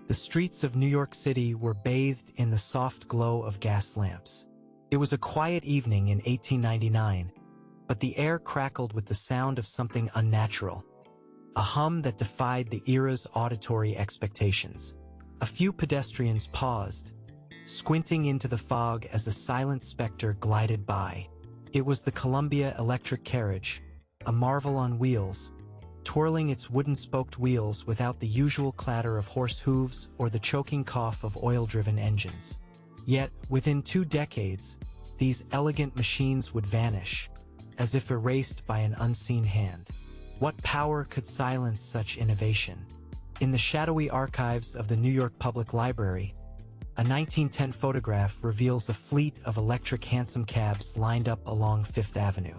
The streets of New York City were bathed in the soft glow of gas lamps. It was a quiet evening in 1899, but the air crackled with the sound of something unnatural, a hum that defied the era's auditory expectations. A few pedestrians paused, squinting into the fog as a silent specter glided by. It was the Columbia electric carriage, a marvel on wheels, twirling its wooden-spoked wheels without the usual clatter of horse hooves or the choking cough of oil-driven engines. Yet, within 2 decades, these elegant machines would vanish, as if erased by an unseen hand. What power could silence such innovation? In the shadowy archives of the New York Public Library, a 1910 photograph reveals a fleet of electric hansom cabs lined up along Fifth Avenue.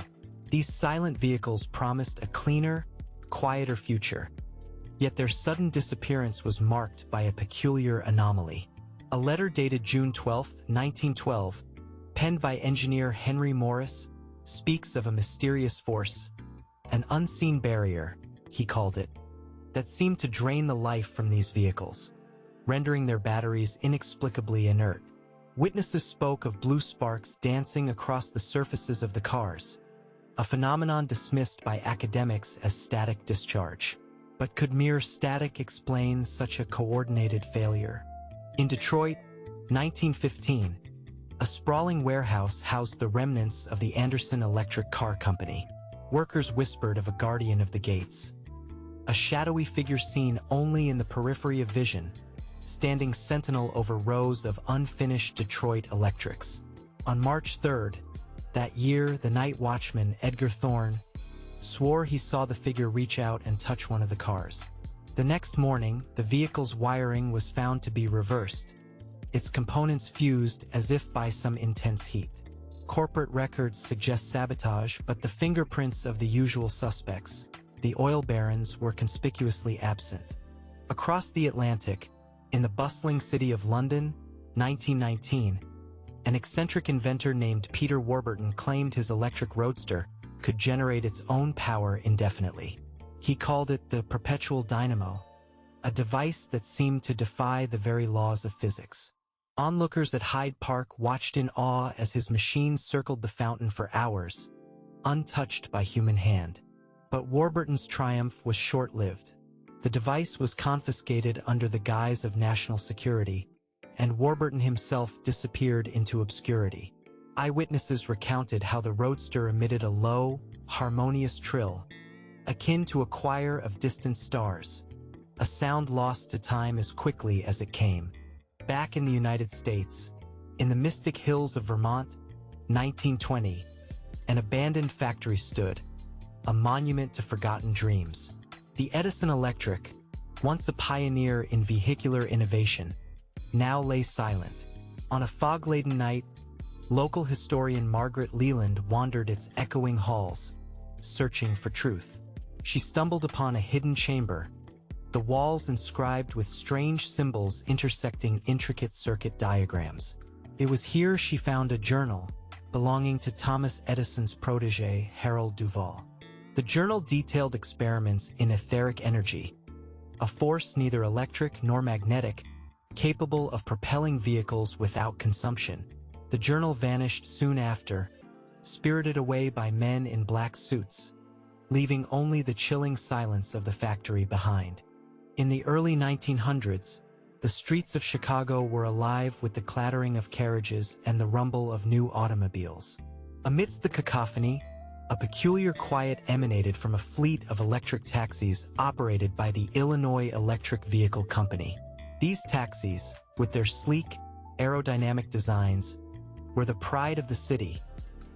These silent vehicles promised a cleaner, quieter future, yet their sudden disappearance was marked by a peculiar anomaly. A letter dated June 12, 1912, penned by engineer Henry Morris, speaks of a mysterious force, an unseen barrier, he called it, that seemed to drain the life from these vehicles, rendering their batteries inexplicably inert. Witnesses spoke of blue sparks dancing across the surfaces of the cars, a phenomenon dismissed by academics as static discharge. But could mere static explain such a coordinated failure? In Detroit, 1915, a sprawling warehouse housed the remnants of the Anderson Electric Car Company. Workers whispered of a guardian of the gates, a shadowy figure seen only in the periphery of vision, standing sentinel over rows of unfinished Detroit electrics. On March 3rd, that year, the night watchman, Edgar Thorne, swore he saw the figure reach out and touch one of the cars. The next morning, the vehicle's wiring was found to be reversed, its components fused as if by some intense heat. Corporate records suggest sabotage, but the fingerprints of the usual suspects, the oil barons, were conspicuously absent. Across the Atlantic, in the bustling city of London, 1919, an eccentric inventor named Peter Warburton claimed his electric roadster could generate its own power indefinitely. He called it the perpetual dynamo, a device that seemed to defy the very laws of physics. Onlookers at Hyde Park watched in awe as his machine circled the fountain for hours, untouched by human hand. But Warburton's triumph was short-lived. The device was confiscated under the guise of national security, and Warburton himself disappeared into obscurity. Eyewitnesses recounted how the roadster emitted a low, harmonious trill, akin to a choir of distant stars, a sound lost to time as quickly as it came. Back in the United States, in the Mystic Hills of Vermont, 1920, an abandoned factory stood, a monument to forgotten dreams. The Edison Electric, once a pioneer in vehicular innovation, now lay silent. On a fog-laden night, local historian Margaret Leland wandered its echoing halls, searching for truth. She stumbled upon a hidden chamber, the walls inscribed with strange symbols intersecting intricate circuit diagrams. It was here she found a journal belonging to Thomas Edison's protege, Harold Duval. The journal detailed experiments in etheric energy, a force neither electric nor magnetic, capable of propelling vehicles without consumption. The journal vanished soon after, spirited away by men in black suits, leaving only the chilling silence of the factory behind. In the early 1900s, the streets of Chicago were alive with the clattering of carriages and the rumble of new automobiles. Amidst the cacophony, a peculiar quiet emanated from a fleet of electric taxis operated by the Illinois Electric Vehicle Company. These taxis, with their sleek, aerodynamic designs, were the pride of the city,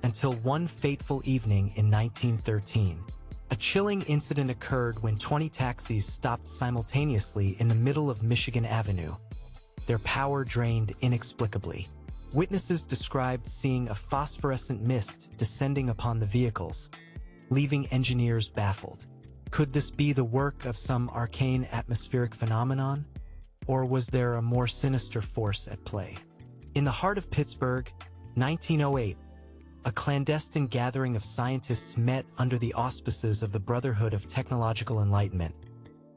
until one fateful evening in 1913. A chilling incident occurred when 20 taxis stopped simultaneously in the middle of Michigan Avenue, their power drained inexplicably. Witnesses described seeing a phosphorescent mist descending upon the vehicles, leaving engineers baffled. Could this be the work of some arcane atmospheric phenomenon? Or was there a more sinister force at play? In the heart of Pittsburgh, 1908, a clandestine gathering of scientists met under the auspices of the Brotherhood of Technological Enlightenment,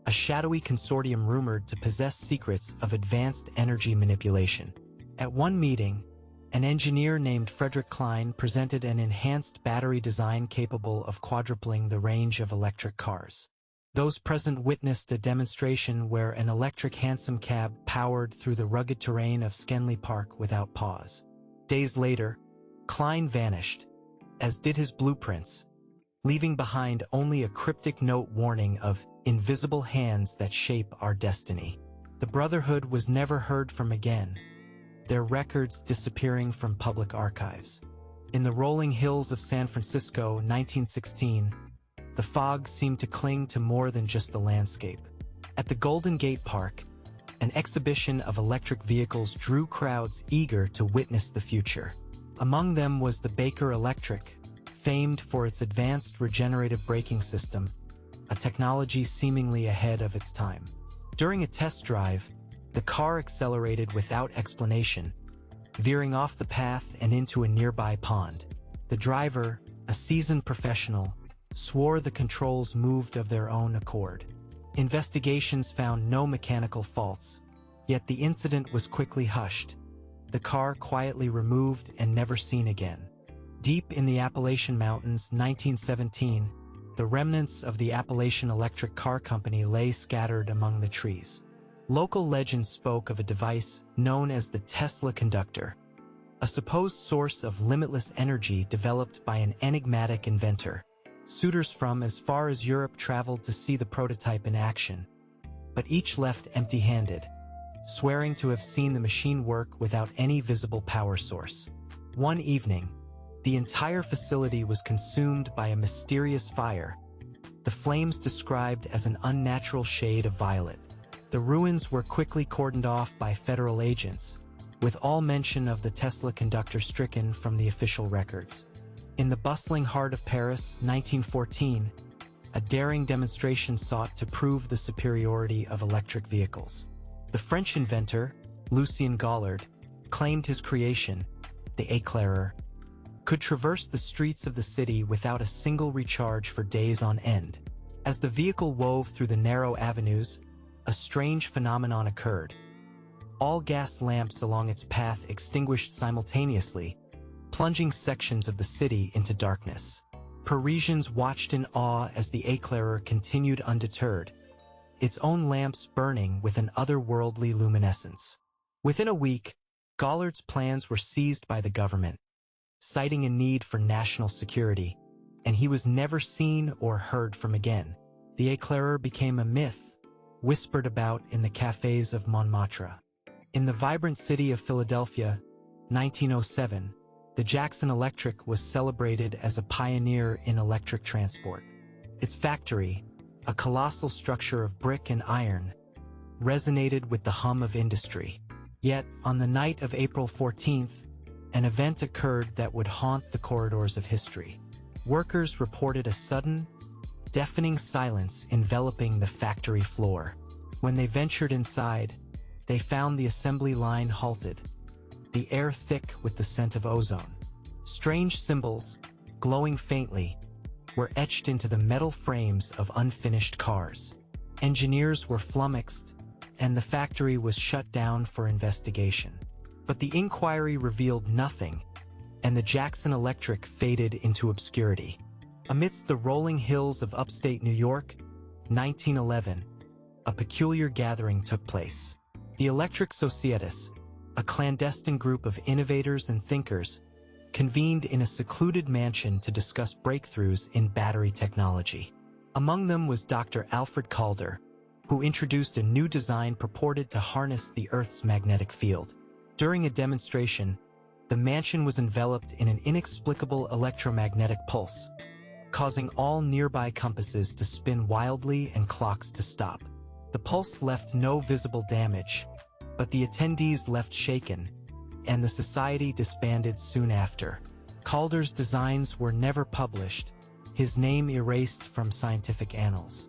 a shadowy consortium rumored to possess secrets of advanced energy manipulation. At one meeting, an engineer named Frederick Klein presented an enhanced battery design capable of quadrupling the range of electric cars. Those present witnessed a demonstration where an electric hansom cab powered through the rugged terrain of Schenley Park without pause. Days later, Klein vanished, as did his blueprints, leaving behind only a cryptic note warning of invisible hands that shape our destiny. The Brotherhood was never heard from again, their records disappearing from public archives. In the rolling hills of San Francisco, 1916, the fog seemed to cling to more than just the landscape. At the Golden Gate Park, an exhibition of electric vehicles drew crowds eager to witness the future. Among them was the Baker Electric, famed for its advanced regenerative braking system, a technology seemingly ahead of its time. During a test drive, the car accelerated without explanation, veering off the path and into a nearby pond. The driver, a seasoned professional, swore the controls moved of their own accord. Investigations found no mechanical faults, yet the incident was quickly hushed, the car quietly removed and never seen again. Deep in the Appalachian Mountains, 1917, the remnants of the Appalachian Electric Car Company lay scattered among the trees. Local legends spoke of a device known as the Tesla conductor, a supposed source of limitless energy developed by an enigmatic inventor. Suitors from as far as Europe traveled to see the prototype in action, but each left empty-handed, swearing to have seen the machine work without any visible power source. One evening, the entire facility was consumed by a mysterious fire, the flames described as an unnatural shade of violet. The ruins were quickly cordoned off by federal agents, with all mention of the Tesla conductor stricken from the official records. In the bustling heart of Paris, 1914, a daring demonstration sought to prove the superiority of electric vehicles. The French inventor, Lucien Gollard, claimed his creation, the éclaireur, could traverse the streets of the city without a single recharge for days on end. As the vehicle wove through the narrow avenues, a strange phenomenon occurred. All gas lamps along its path extinguished simultaneously, plunging sections of the city into darkness. Parisians watched in awe as the éclaireur continued undeterred, its own lamps burning with an otherworldly luminescence. Within a week, Gollard's plans were seized by the government, citing a need for national security, and he was never seen or heard from again. The éclaireur became a myth, whispered about in the cafes of Montmartre. In the vibrant city of Philadelphia, 1907, the Jackson Electric was celebrated as a pioneer in electric transport. Its factory, a colossal structure of brick and iron, resonated with the hum of industry. Yet, on the night of April 14th, an event occurred that would haunt the corridors of history. Workers reported a sudden, deafening silence enveloping the factory floor. When they ventured inside, they found the assembly line halted, the air thick with the scent of ozone. Strange symbols, glowing faintly, were etched into the metal frames of unfinished cars. Engineers were flummoxed, and the factory was shut down for investigation. But the inquiry revealed nothing, and the Jackson Electric faded into obscurity. Amidst the rolling hills of upstate New York, 1911, a peculiar gathering took place. The Electric Societas, a clandestine group of innovators and thinkers, convened in a secluded mansion to discuss breakthroughs in battery technology. Among them was Dr. Alfred Calder, who introduced a new design purported to harness the Earth's magnetic field. During a demonstration, the mansion was enveloped in an inexplicable electromagnetic pulse, causing all nearby compasses to spin wildly and clocks to stop. The pulse left no visible damage, but the attendees left shaken, and the society disbanded soon after. Calder's designs were never published, his name erased from scientific annals.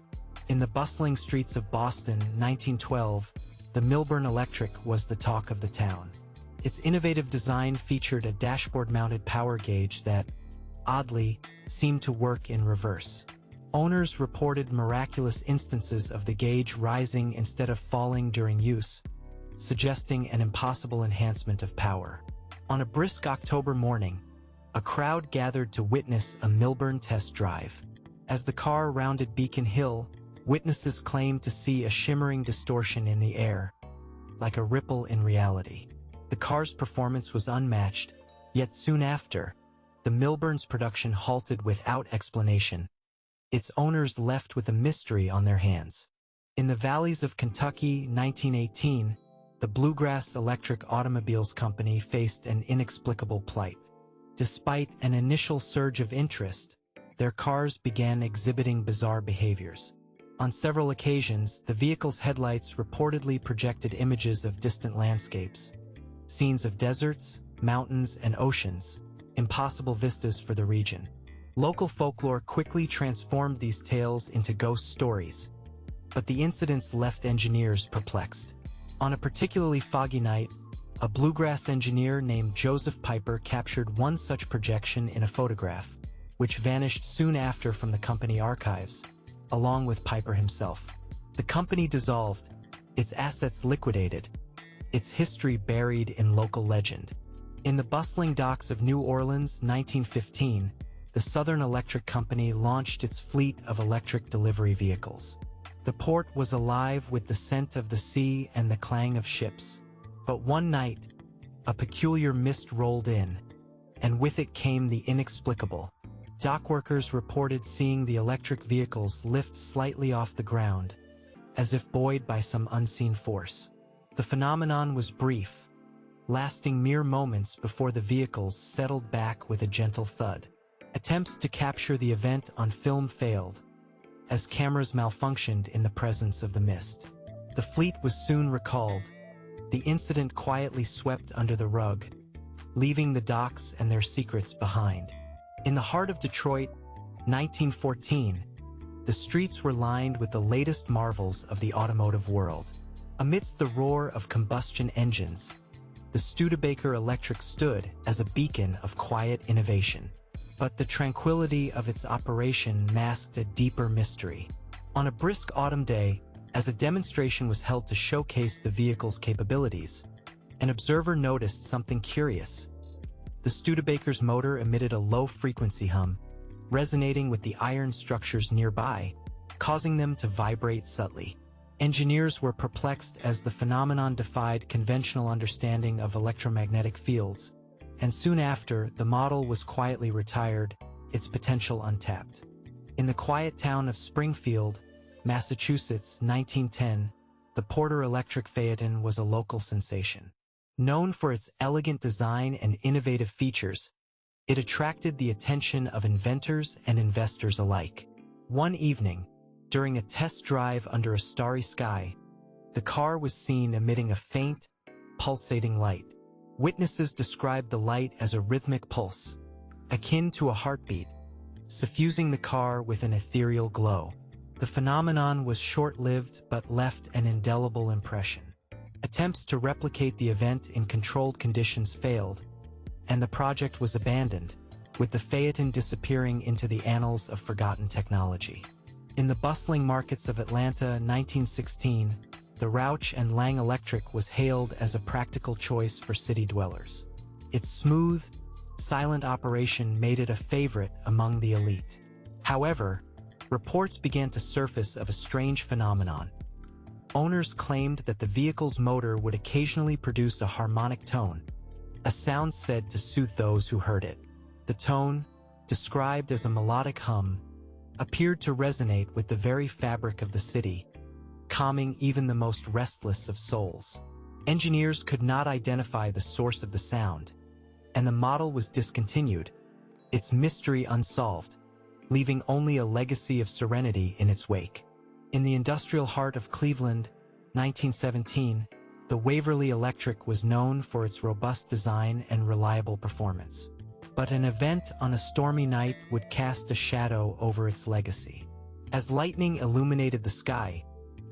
In the bustling streets of Boston, 1912, the Milburn Electric was the talk of the town. Its innovative design featured a dashboard-mounted power gauge that, oddly, seemed to work in reverse. Owners reported miraculous instances of the gauge rising instead of falling during use, suggesting an impossible enhancement of power. On a brisk October morning, a crowd gathered to witness a Milburn test drive. As the car rounded Beacon Hill, witnesses claimed to see a shimmering distortion in the air, like a ripple in reality. The car's performance was unmatched, yet soon after, the Milburn's production halted without explanation, its owners left with a mystery on their hands. In the valleys of Kentucky, 1918, the Bluegrass Electric Automobiles Company faced an inexplicable plight. Despite an initial surge of interest, their cars began exhibiting bizarre behaviors. On several occasions, the vehicle's headlights reportedly projected images of distant landscapes, scenes of deserts, mountains, and oceans, impossible vistas for the region. Local folklore quickly transformed these tales into ghost stories, but the incidents left engineers perplexed. On a particularly foggy night, a bluegrass engineer named Joseph Piper captured one such projection in a photograph, which vanished soon after from the company archives, along with Piper himself. The company dissolved, its assets liquidated, its history buried in local legend. In the bustling docks of New Orleans, 1915, the Southern Electric Company launched its fleet of electric delivery vehicles. The port was alive with the scent of the sea and the clang of ships. But one night, a peculiar mist rolled in, and with it came the inexplicable. Dock workers reported seeing the electric vehicles lift slightly off the ground, as if buoyed by some unseen force. The phenomenon was brief, lasting mere moments before the vehicles settled back with a gentle thud. Attempts to capture the event on film failed, as cameras malfunctioned in the presence of the mist. The fleet was soon recalled. The incident quietly swept under the rug, leaving the docks and their secrets behind. In the heart of Detroit, 1914, the streets were lined with the latest marvels of the automotive world. Amidst the roar of combustion engines, the Studebaker Electric stood as a beacon of quiet innovation. But the tranquility of its operation masked a deeper mystery. On a brisk autumn day, as a demonstration was held to showcase the vehicle's capabilities, an observer noticed something curious. The Studebaker's motor emitted a low-frequency hum, resonating with the iron structures nearby, causing them to vibrate subtly. Engineers were perplexed as the phenomenon defied conventional understanding of electromagnetic fields, and soon after, the model was quietly retired, its potential untapped. In the quiet town of Springfield, Massachusetts, 1910, the Porter Electric Phaeton was a local sensation. Known for its elegant design and innovative features, it attracted the attention of inventors and investors alike. One evening, during a test drive under a starry sky, the car was seen emitting a faint, pulsating light. Witnesses described the light as a rhythmic pulse, akin to a heartbeat, suffusing the car with an ethereal glow. The phenomenon was short-lived but left an indelible impression. Attempts to replicate the event in controlled conditions failed, and the project was abandoned, with the Phaeton disappearing into the annals of forgotten technology. In the bustling markets of Atlanta, 1916, the Rauch and Lang Electric was hailed as a practical choice for city dwellers. Its smooth, silent operation made it a favorite among the elite. However, reports began to surface of a strange phenomenon. Owners claimed that the vehicle's motor would occasionally produce a harmonic tone, a sound said to soothe those who heard it. The tone, described as a melodic hum, appeared to resonate with the very fabric of the city, calming even the most restless of souls. Engineers could not identify the source of the sound, and the model was discontinued, its mystery unsolved, leaving only a legacy of serenity in its wake. In the industrial heart of Cleveland, 1917, the Waverly Electric was known for its robust design and reliable performance. But an event on a stormy night would cast a shadow over its legacy. As lightning illuminated the sky,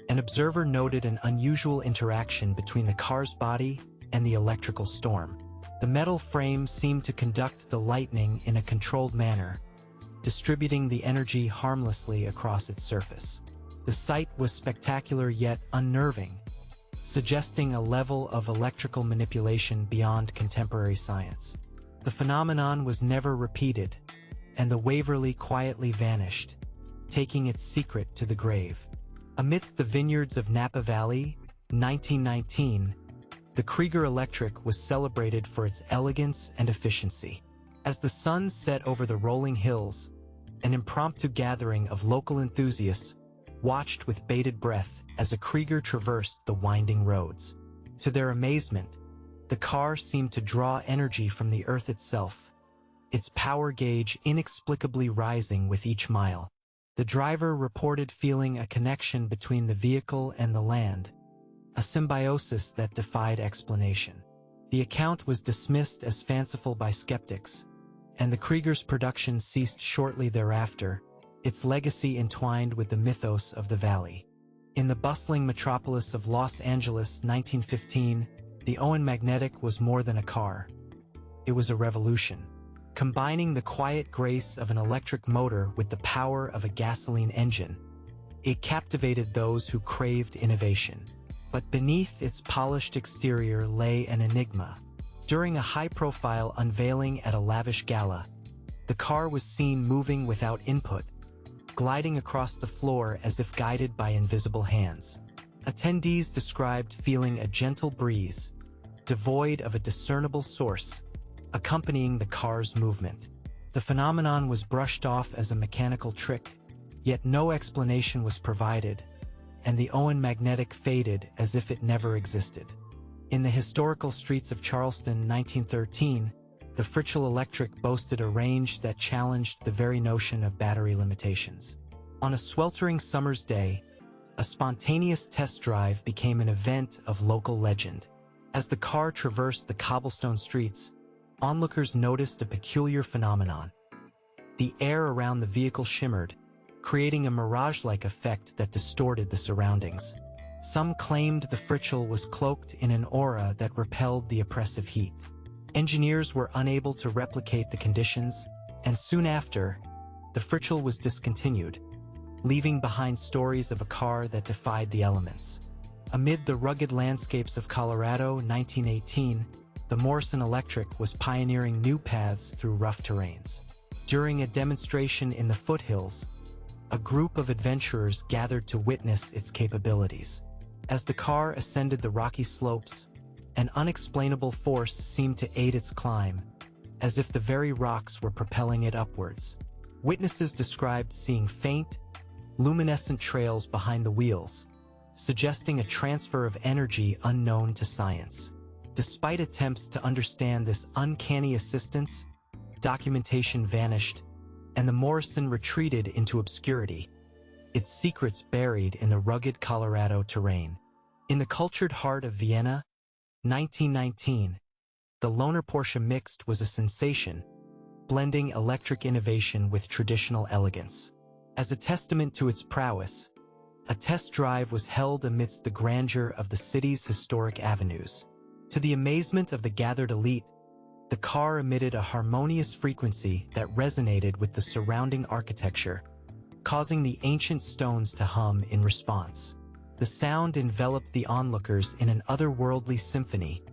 an observer noted an unusual interaction between the car's body and the electrical storm. The metal frame seemed to conduct the lightning in a controlled manner, distributing the energy harmlessly across its surface. The sight was spectacular yet unnerving, suggesting a level of electrical manipulation beyond contemporary science. The phenomenon was never repeated, and the Waverly quietly vanished, taking its secret to the grave. Amidst the vineyards of Napa Valley, 1919, the Krieger Electric was celebrated for its elegance and efficiency. As the sun set over the rolling hills, an impromptu gathering of local enthusiasts watched with bated breath as a Krieger traversed the winding roads. To their amazement, the car seemed to draw energy from the earth itself, its power gauge inexplicably rising with each mile. The driver reported feeling a connection between the vehicle and the land, a symbiosis that defied explanation. The account was dismissed as fanciful by skeptics, and the Krieger's production ceased shortly thereafter, its legacy entwined with the mythos of the valley. In the bustling metropolis of Los Angeles, 1915, the Owen Magnetic was more than a car. It was a revolution. Combining the quiet grace of an electric motor with the power of a gasoline engine, it captivated those who craved innovation. But beneath its polished exterior lay an enigma. During a high-profile unveiling at a lavish gala, the car was seen moving without input, gliding across the floor as if guided by invisible hands. Attendees described feeling a gentle breeze, devoid of a discernible source, accompanying the car's movement. The phenomenon was brushed off as a mechanical trick, yet no explanation was provided, and the Owen Magnetic faded as if it never existed. In the historical streets of Charleston, 1913, the Fritchel Electric boasted a range that challenged the very notion of battery limitations. On a sweltering summer's day, a spontaneous test drive became an event of local legend. As the car traversed the cobblestone streets, onlookers noticed a peculiar phenomenon. The air around the vehicle shimmered, creating a mirage-like effect that distorted the surroundings. Some claimed the Fritchel was cloaked in an aura that repelled the oppressive heat. Engineers were unable to replicate the conditions, and soon after, the Fritchel was discontinued, leaving behind stories of a car that defied the elements. Amid the rugged landscapes of Colorado, 1918, the Morrison Electric was pioneering new paths through rough terrains. During a demonstration in the foothills, a group of adventurers gathered to witness its capabilities. As the car ascended the rocky slopes, an unexplainable force seemed to aid its climb, as if the very rocks were propelling it upwards. Witnesses described seeing faint, luminescent trails behind the wheels, suggesting a transfer of energy unknown to science. Despite attempts to understand this uncanny assistance, documentation vanished, and the Morrison retreated into obscurity, its secrets buried in the rugged Colorado terrain. In the cultured heart of Vienna, 1919, the Lohner Porsche Mixed was a sensation, blending electric innovation with traditional elegance. As a testament to its prowess, a test drive was held amidst the grandeur of the city's historic avenues. To the amazement of the gathered elite, the car emitted a harmonious frequency that resonated with the surrounding architecture, causing the ancient stones to hum in response. The sound enveloped the onlookers in an otherworldly symphony,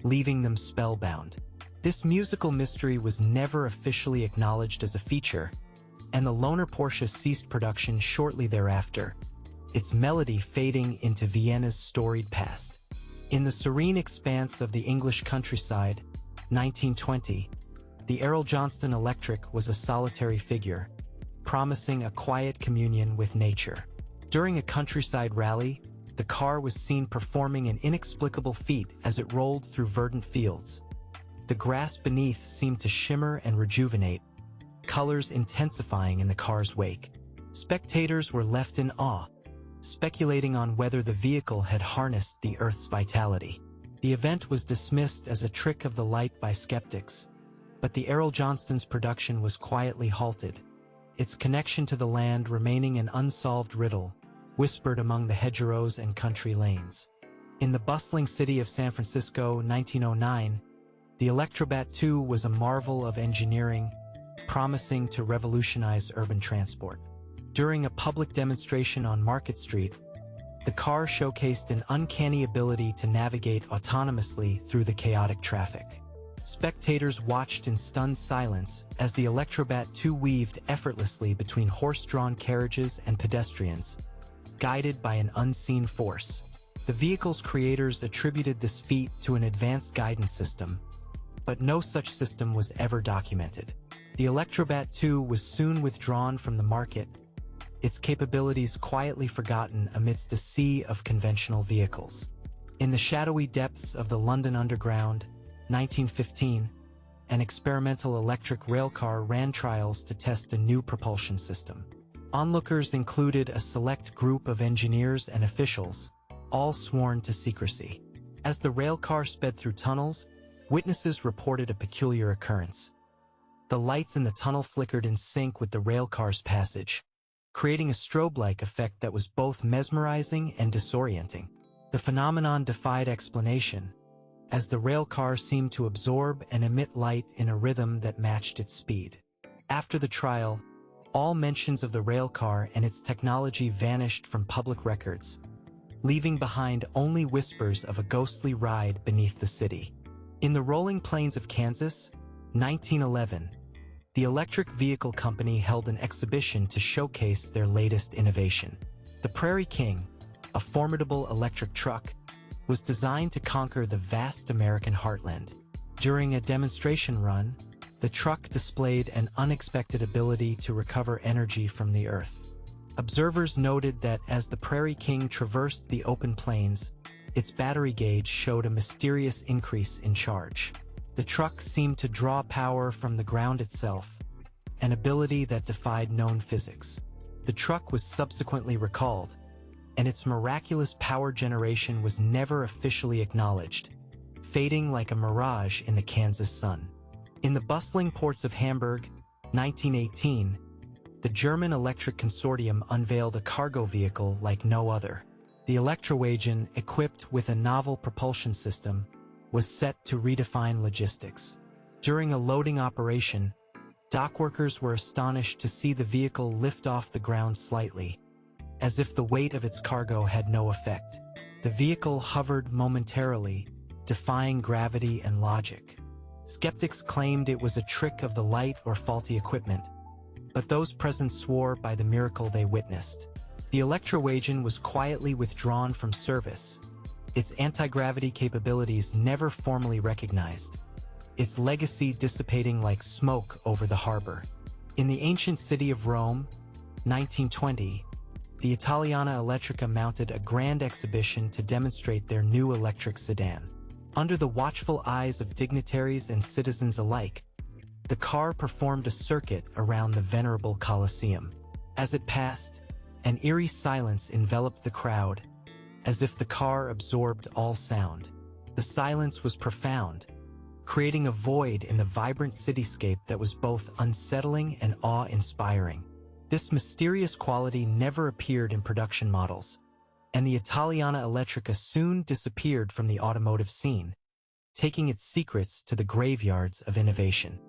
leaving them spellbound. This musical mystery was never officially acknowledged as a feature, and the Lohner Porsche ceased production shortly thereafter, its melody fading into Vienna's storied past. In the serene expanse of the English countryside, 1920, the Errol Johnston Electric was a solitary figure, promising a quiet communion with nature. During a countryside rally, the car was seen performing an inexplicable feat as it rolled through verdant fields. The grass beneath seemed to shimmer and rejuvenate, colors intensifying in the car's wake. Spectators were left in awe, speculating on whether the vehicle had harnessed the Earth's vitality. The event was dismissed as a trick of the light by skeptics, but the Errol Johnston's production was quietly halted, its connection to the land remaining an unsolved riddle, whispered among the hedgerows and country lanes. In the bustling city of San Francisco, 1909, the Electrobat II was a marvel of engineering, promising to revolutionize urban transport. During a public demonstration on Market Street, the car showcased an uncanny ability to navigate autonomously through the chaotic traffic. Spectators watched in stunned silence as the Electrobat 2 weaved effortlessly between horse-drawn carriages and pedestrians, guided by an unseen force. The vehicle's creators attributed this feat to an advanced guidance system, but no such system was ever documented. The Electrobat 2 was soon withdrawn from the market, its capabilities quietly forgotten amidst a sea of conventional vehicles. In the shadowy depths of the London Underground, 1915, an experimental electric railcar ran trials to test a new propulsion system. Onlookers included a select group of engineers and officials, all sworn to secrecy. As the railcar sped through tunnels, witnesses reported a peculiar occurrence. The lights in the tunnel flickered in sync with the railcar's passage, creating a strobe-like effect that was both mesmerizing and disorienting. The phenomenon defied explanation, as the railcar seemed to absorb and emit light in a rhythm that matched its speed. After the trial, all mentions of the railcar and its technology vanished from public records, leaving behind only whispers of a ghostly ride beneath the city. In the rolling plains of Kansas, 1911, the Electric Vehicle Company held an exhibition to showcase their latest innovation. The Prairie King, a formidable electric truck, was designed to conquer the vast American heartland. During a demonstration run, the truck displayed an unexpected ability to recover energy from the earth. Observers noted that as the Prairie King traversed the open plains, its battery gauge showed a mysterious increase in charge. The truck seemed to draw power from the ground itself, an ability that defied known physics. The truck was subsequently recalled, and its miraculous power generation was never officially acknowledged, fading like a mirage in the Kansas sun. In the bustling ports of Hamburg, 1918, the German Electric Consortium unveiled a cargo vehicle like no other. The Elektrowagen, equipped with a novel propulsion system, was set to redefine logistics. During a loading operation, dockworkers were astonished to see the vehicle lift off the ground slightly, as if the weight of its cargo had no effect. The vehicle hovered momentarily, defying gravity and logic. Skeptics claimed it was a trick of the light or faulty equipment, but those present swore by the miracle they witnessed. The Elektrowagen was quietly withdrawn from service, its anti-gravity capabilities never formally recognized, its legacy dissipating like smoke over the harbor. In the ancient city of Rome, 1920, the Italiana Elettrica mounted a grand exhibition to demonstrate their new electric sedan. Under the watchful eyes of dignitaries and citizens alike, the car performed a circuit around the venerable Colosseum. As it passed, an eerie silence enveloped the crowd, as if the car absorbed all sound. The silence was profound, creating a void in the vibrant cityscape that was both unsettling and awe-inspiring. This mysterious quality never appeared in production models, and the Italiana Elettrica soon disappeared from the automotive scene, taking its secrets to the graveyards of innovation.